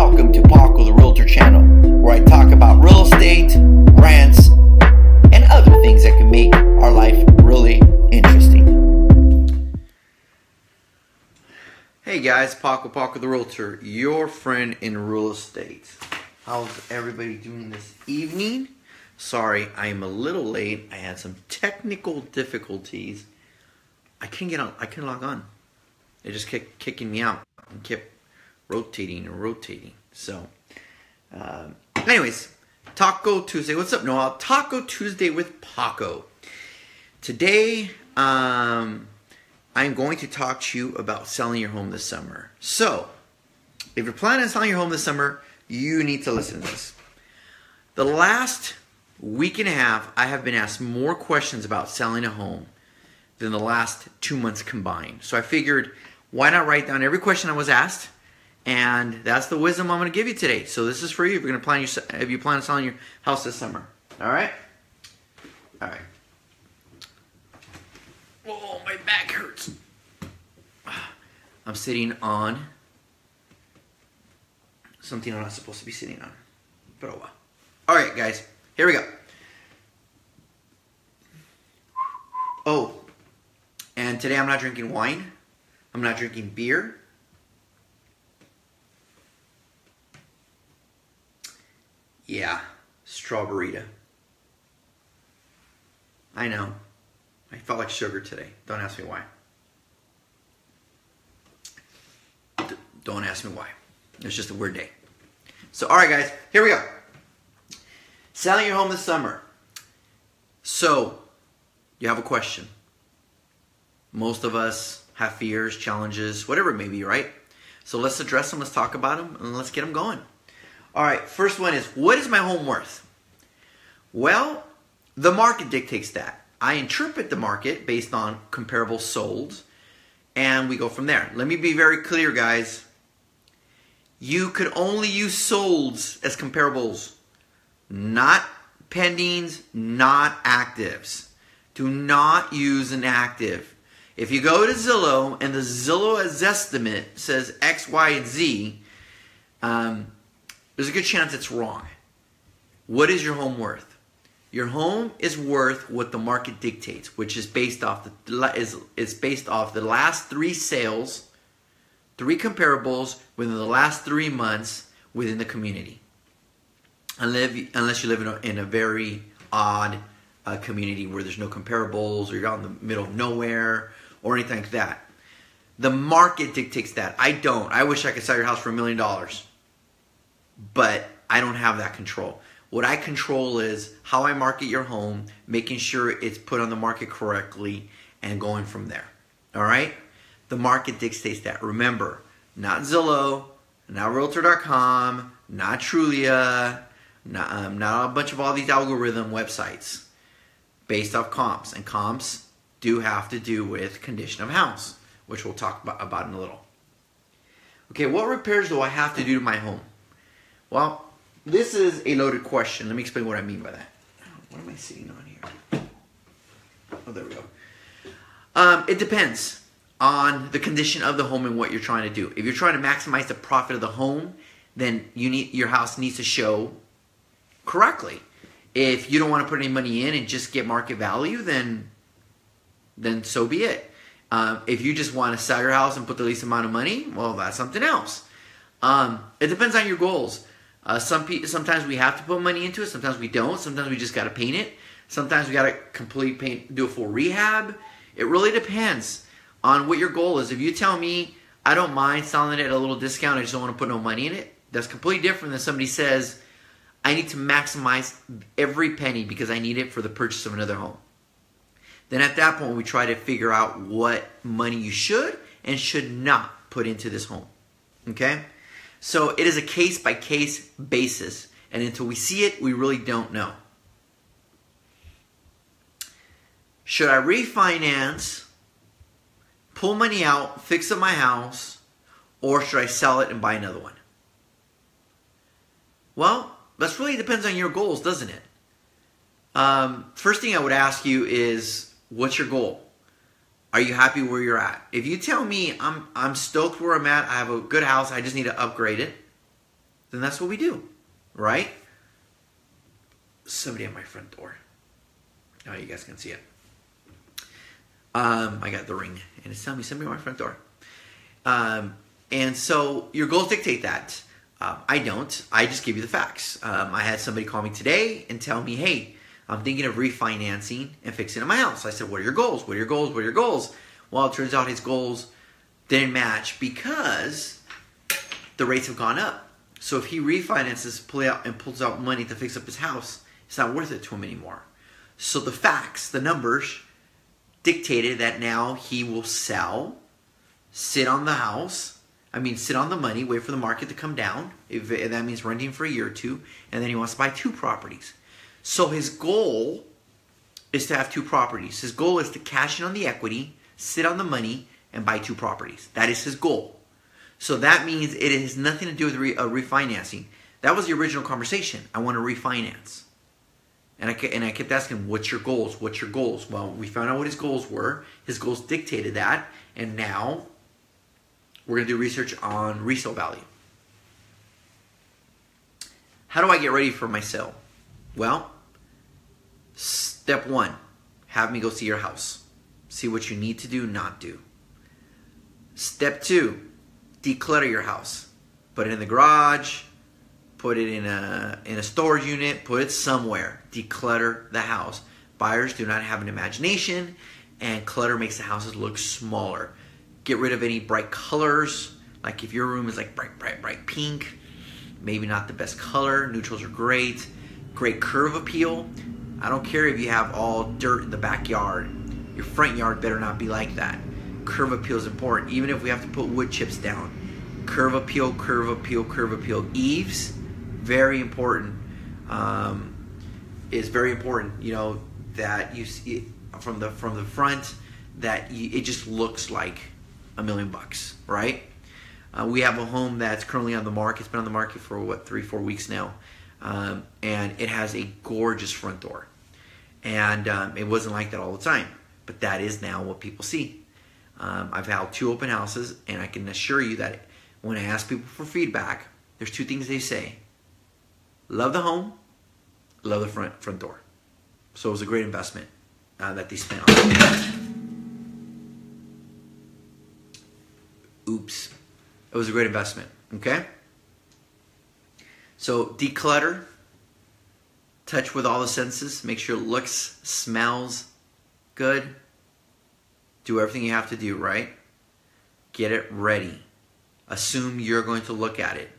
Welcome to Paco the Realtor channel, where I talk about real estate, rents, and other things that can make our life really interesting. Hey guys, Paco the Realtor, your friend in real estate. How's everybody doing this evening? Sorry, I am a little late. I had some technical difficulties. I couldn't log on. It just kept kicking me out and kept rotating and rotating. So, anyways, Taco Tuesday. What's up, Noel? Taco Tuesday with Paco. Today, I'm going to talk to you about selling your home this summer. So, if you're planning on selling your home this summer, you need to listen to this. The last week and a half, I have been asked more questions about selling a home than the last 2 months combined. So I figured, why not write down every question I was asked? And that's the wisdom I'm going to give you today. So this is for you if you're going to if you plan on selling your house this summer. All right? All right. Oh, my back hurts. I'm sitting on something I'm not supposed to be sitting on. But oh well. All right, guys. Here we go. Oh, and today I'm not drinking wine. I'm not drinking beer. Yeah, strawberry. I know. I felt like sugar today. Don't ask me why. Don't ask me why. It's just a weird day. So, all right, guys, here we go. Selling your home this summer. So, you have a question. Most of us have fears, challenges, whatever it may be, right? So let's address them, let's talk about them, and let's get them going. All right, first one is, what is my home worth? Well, the market dictates that. I interpret the market based on comparable solds, and we go from there. Let me be very clear, guys. You could only use solds as comparables, not pendings, not actives. Do not use an active. If you go to Zillow and the Zillow Zestimate says X, Y, and Z, there's a good chance it's wrong. What is your home worth? Your home is worth what the market dictates, which is based off the last 3 sales, 3 comparables within the last 3 months within the community. Unless you live in a very odd community where there's no comparables, or you're out in the middle of nowhere, or anything like that. The market dictates that. I don't. I wish I could sell your house for $1 million. But I don't have that control. What I control is how I market your home, making sure it's put on the market correctly, and going from there. All right? The market dictates that. Remember, not Zillow, not Realtor.com, not Trulia, not a bunch of all these algorithm websites based off comps. And comps do have to do with condition of house, which we'll talk about in a little. Okay, what repairs do I have to do to my home? Well, this is a loaded question. Let me explain what I mean by that. What am I sitting on here? Oh, there we go. It depends on the condition of the home and what you're trying to do. If you're trying to maximize the profit of the home, then your house needs to show correctly. If you don't want to put any money in and just get market value, then so be it. If you just want to sell your house and put the least amount of money, well, that's something else. It depends on your goals. Sometimes we have to put money into it. Sometimes we don't. Sometimes we just got to paint it. Sometimes we got to do a full rehab. It really depends on what your goal is. If you tell me, I don't mind selling it at a little discount, I just don't want to put no money in it, that's completely different than somebody says, I need to maximize every penny because I need it for the purchase of another home. Then at that point, we try to figure out what money you should and should not put into this home. Okay? So it is a case-by-case basis. And until we see it, we really don't know. Should I refinance, pull money out, fix up my house, or should I sell it and buy another one? Well, that really depends on your goals, doesn't it? First thing I would ask you is, what's your goal? Are you happy where you're at? If you tell me I'm stoked where I'm at, I have a good house, I just need to upgrade it, then that's what we do, right? Somebody at my front door. Oh, you guys can see it. I got the ring, and it's telling me somebody at my front door. And so your goals dictate that. I don't. I just give you the facts. I had somebody call me today and tell me, hey, I'm thinking of refinancing and fixing up my house. I said, what are your goals? What are your goals? What are your goals? Well, it turns out his goals didn't match because the rates have gone up. So if he refinances, pulls out money to fix up his house, it's not worth it to him anymore. So the facts, the numbers, dictated that now he will sell, sit on the house, sit on the money, wait for the market to come down. If that means renting for a year or two, and then he wants to buy 2 properties. So his goal is to have 2 properties. His goal is to cash in on the equity, sit on the money, and buy 2 properties. That is his goal. So that means it has nothing to do with refinancing. That was the original conversation. I want to refinance. And I kept asking, what's your goals? What's your goals? Well, we found out what his goals were. His goals dictated that. And now we're going to do research on resale value. How do I get ready for my sale? Well, step 1, have me go see your house. See what you need to do, not do. Step 2, declutter your house. Put it in the garage. Put it in a storage unit. Put it somewhere. Declutter the house. Buyers do not have an imagination, and clutter makes the houses look smaller. Get rid of any bright colors. Like if your room is like bright pink, maybe not the best color. Neutrals are great. Great curve appeal. I don't care if you have all dirt in the backyard. Your front yard better not be like that. Curve appeal is important. Even if we have to put wood chips down. Curve appeal, curve appeal, curve appeal. Eaves, very important. Is very important. You know that you see from the front that it just looks like $1 million, right? We have a home that's currently on the market. It's been on the market for 3-4 weeks now, and it has a gorgeous front door. And it wasn't like that all the time, but that is now what people see. I've had 2 open houses, and I can assure you that when I ask people for feedback, there's 2 things they say. Love the home, love the front door. So it was a great investment that they spent on it. Oops. It was a great investment, okay? So declutter, touch with all the senses, make sure it looks, smells good. Do everything you have to do, right? Get it ready. Assume you're going to look at it.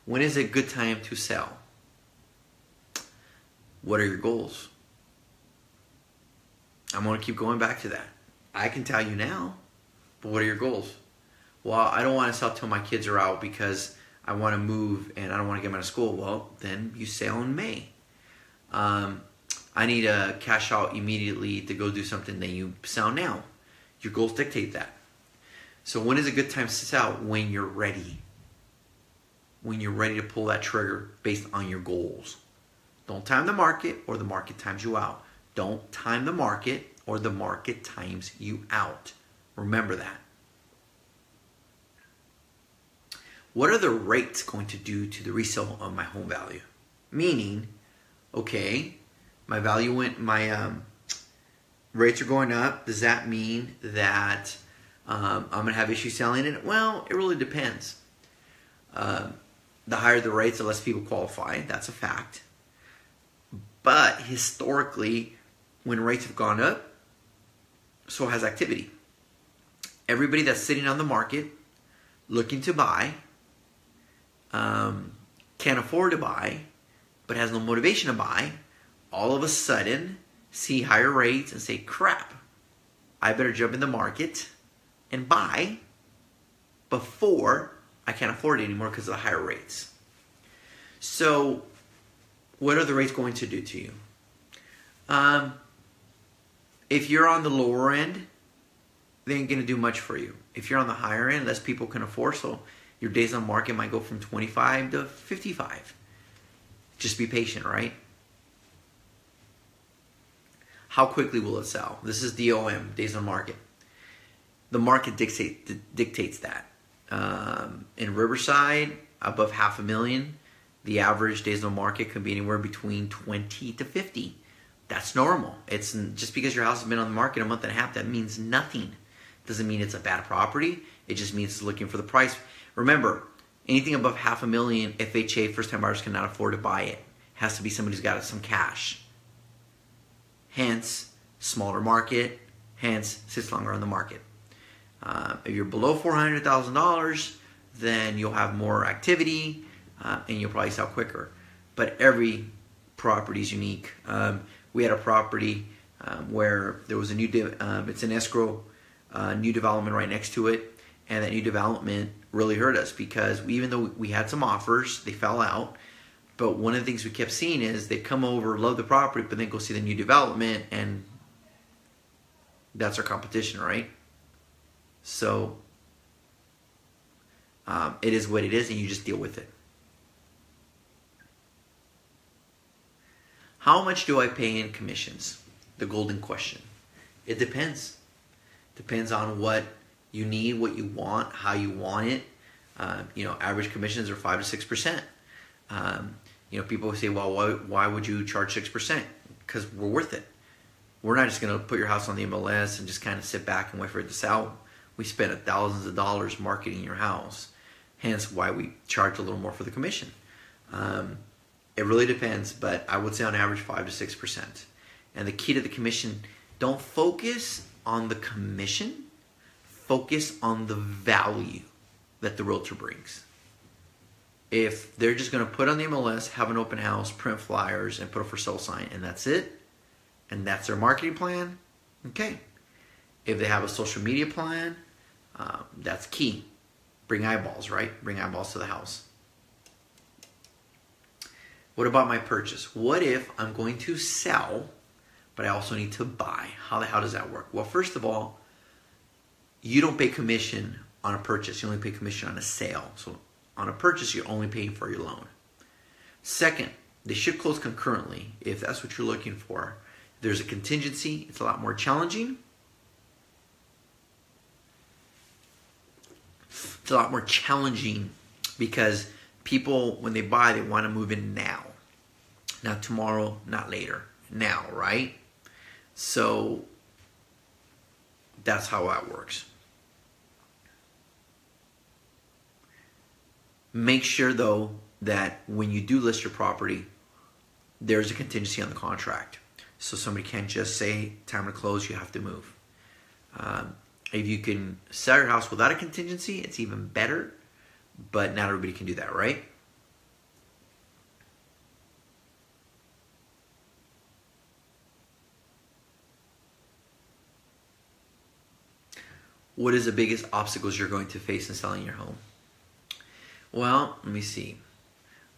When is a good time to sell? What are your goals? I'm going to keep going back to that. I can tell you now, but what are your goals? Well, I don't want to sell till my kids are out because I want to move and I don't want to get them out of school. Well, then you sell in May. I need to cash out immediately to go do something, then you sell now. Your goals dictate that. So when is a good time to sell? When you're ready. When you're ready to pull that trigger based on your goals. Don't time the market or the market times you out. Don't time the market or the market times you out. Remember that. What are the rates going to do to the resale of my home value? Meaning, okay, my rates are going up. Does that mean that I'm going to have issues selling it? Well, it really depends. The higher the rates, the less people qualify. That's a fact. But historically, when rates have gone up, so has activity. Everybody that's sitting on the market looking to buy, can't afford to buy, but has no motivation to buy, all of a sudden see higher rates and say, crap, I better jump in the market and buy before I can't afford it anymore because of the higher rates. So what are the rates going to do to you? If you're on the lower end, they ain't going to do much for you. If you're on the higher end, less people can afford, so your days on market might go from 25 to 55. Just be patient, right? How quickly will it sell? This is DOM, days on market. the market dictates that. In Riverside, above $500,000, the average days on market could be anywhere between 20 to 50. That's normal. It's just because your house has been on the market a month and a half, that means nothing. Doesn't mean it's a bad property. It just means it's looking for the price. Remember, anything above $500,000, FHA, first-time buyers cannot afford to buy it. It has to be somebody who's got some cash. Hence, smaller market. Hence, sits longer on the market. If you're below $400,000, then you'll have more activity and you'll probably sell quicker. But every property is unique. We had a property where there was a new, it's an escrow, new development right next to it, and that new development really hurt us because even though we had some offers, they fell out. But one of the things we kept seeing is they come over, love the property, but then go see the new development, and that's our competition, right? So it is what it is, and you just deal with it. How much do I pay in commissions? The golden question. It depends. Depends on what you need, what you want, how you want it. Average commissions are 5 to 6%. People say, well, why would you charge 6%? Because we're worth it. We're not just going to put your house on the MLS and just kind of sit back and wait for it to sell. We spend thousands of dollars marketing your house. Hence why we charge a little more for the commission. It really depends, but I would say on average 5 to 6%. And the key to the commission, don't focus on the commission. Focus on the value that the realtor brings. If they're just going to put on the MLS, have an open house, print flyers, and put a for sale sign, and that's it, and that's their marketing plan, okay. If they have a social media plan, that's key. Bring eyeballs, right? Bring eyeballs to the house. What about my purchase? What if I'm going to sell, but I also need to buy? How does that work? Well, first of all, you don't pay commission on a purchase. You only pay commission on a sale. So on a purchase, you're only paying for your loan. Second, they should close concurrently if that's what you're looking for. If there's a contingency, it's a lot more challenging. It's a lot more challenging because people, when they buy, they want to move in now. Not tomorrow, not later. Now, right? So that's how that works. Make sure, though, that when you do list your property, there's a contingency on the contract. So somebody can't just say, time to close, you have to move. If you can sell your house without a contingency, it's even better. But not everybody can do that, right? What is the biggest obstacles you're going to face in selling your home? Well, let me see.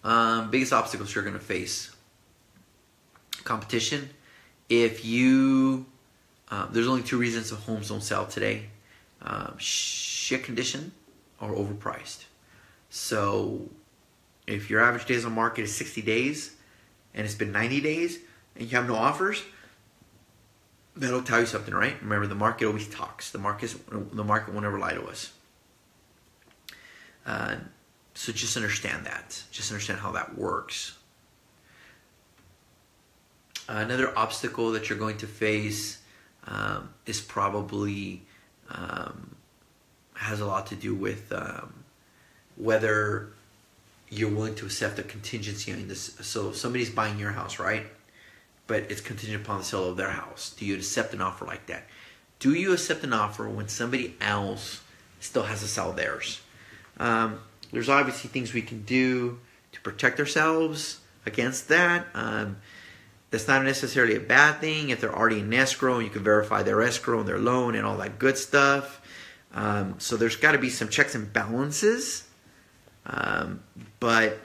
Biggest obstacles you're going to face. Competition. If you, there's only 2 reasons that homes don't sell today. Shit condition or overpriced. So if your average days on market is 60 days and it's been 90 days and you have no offers, that'll tell you something, right? Remember, the market always talks. The market will never lie to us. So just understand that. Just understand how that works. Another obstacle that you're going to face is probably has a lot to do with whether you're willing to accept a contingency on this. So somebody's buying your house, right? But it's contingent upon the sale of their house. Do you accept an offer like that? Do you accept an offer when somebody else still has to sell theirs? There's obviously things we can do to protect ourselves against that. That's not necessarily a bad thing if they're already in escrow and you can verify their escrow and their loan and all that good stuff. So there's got to be some checks and balances. But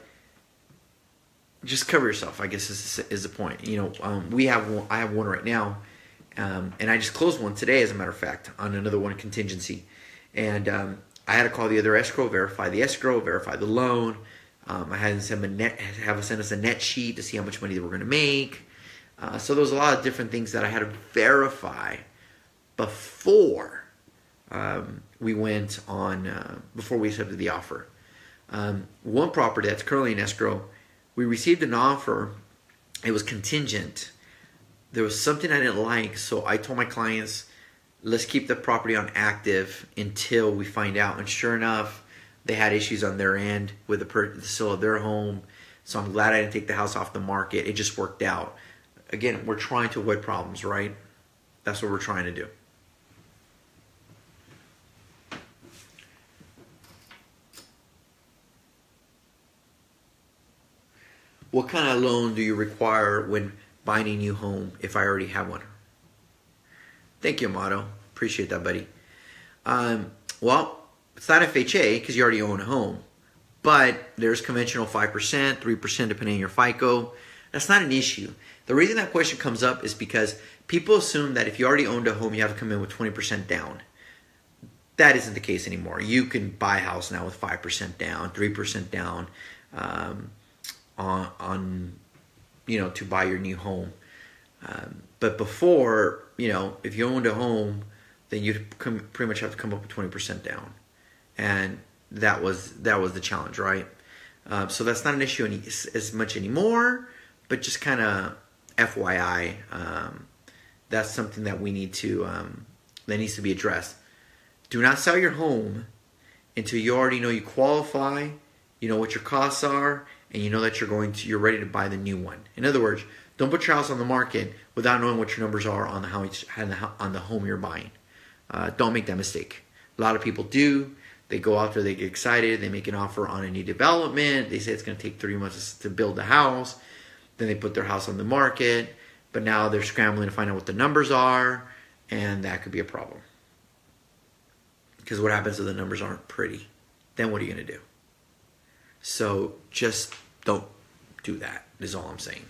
just cover yourself, I guess, is the point. I have one right now, and I just closed one today, as a matter of fact, on another one contingency. And I had to call the other escrow, verify the escrow, verify the loan. I had to have send us a net sheet to see how much money they were going to make. So there was a lot of different things that I had to verify before we went on before we accepted the offer. One property that's currently in escrow, we received an offer. It was contingent. There was something I didn't like, so I told my clients, let's keep the property on active until we find out. And sure enough, they had issues on their end with the sale of their home. So I'm glad I didn't take the house off the market. It just worked out. Again, we're trying to avoid problems, right? That's what we're trying to do. What kind of loan do you require when buying a new home if I already have one? Thank you, Amato. Appreciate that, buddy. Well, it's not FHA because you already own a home. But there's conventional 5%, 3% depending on your FICO. That's not an issue. The reason that question comes up is because people assume that if you already owned a home, you have to come in with 20% down. That isn't the case anymore. You can buy a house now with 5% down, 3% down on to buy your new home. But before, if you owned a home, then you'd pretty much have to come up with 20% down. And that was the challenge, right? So that's not an issue as much anymore, but just kind of FYI, that's something that we need to that needs to be addressed. Do not sell your home until you already know you qualify, you know what your costs are, and you know that you're ready to buy the new one. In other words, don't put your house on the market without knowing what your numbers are on the home you're buying. Don't make that mistake. A lot of people do. They go out there, they get excited, they make an offer on a new development. They say it's going to take 3 months to build the house. Then they put their house on the market, but now they're scrambling to find out what the numbers are, and that could be a problem. Because what happens if the numbers aren't pretty? Then what are you going to do? So just don't do that, is all I'm saying.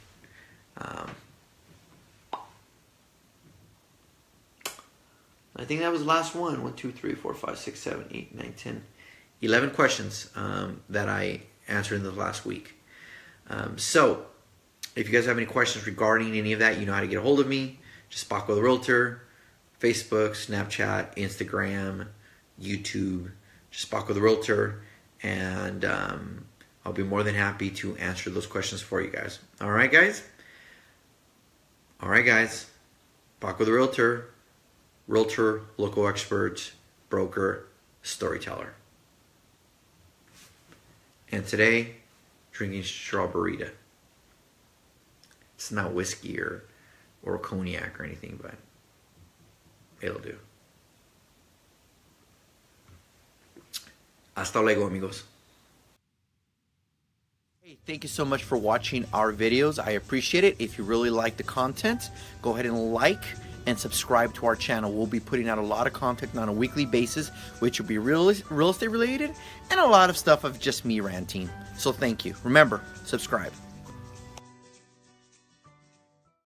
I think that was the last one. 1, 2, 3, 4, 5, 6, 7, 8, 9, 10, 11 questions that I answered in the last week. So if you guys have any questions regarding any of that, you know how to get a hold of me. Just Paco the Realtor, Facebook, Snapchat, Instagram, YouTube, just Paco the Realtor, and I'll be more than happy to answer those questions for you guys. All right, guys? All right, guys. Paco the Realtor, local expert, broker, storyteller. And today, drinking strawberry. It's not whiskey or cognac or anything, but it'll do. Hasta luego, amigos. Hey, thank you so much for watching our videos. I appreciate it. If you really like the content, go ahead and like and subscribe to our channel. We'll be putting out a lot of content on a weekly basis, which will be real estate related and a lot of stuff of just me ranting. So thank you. Remember, subscribe.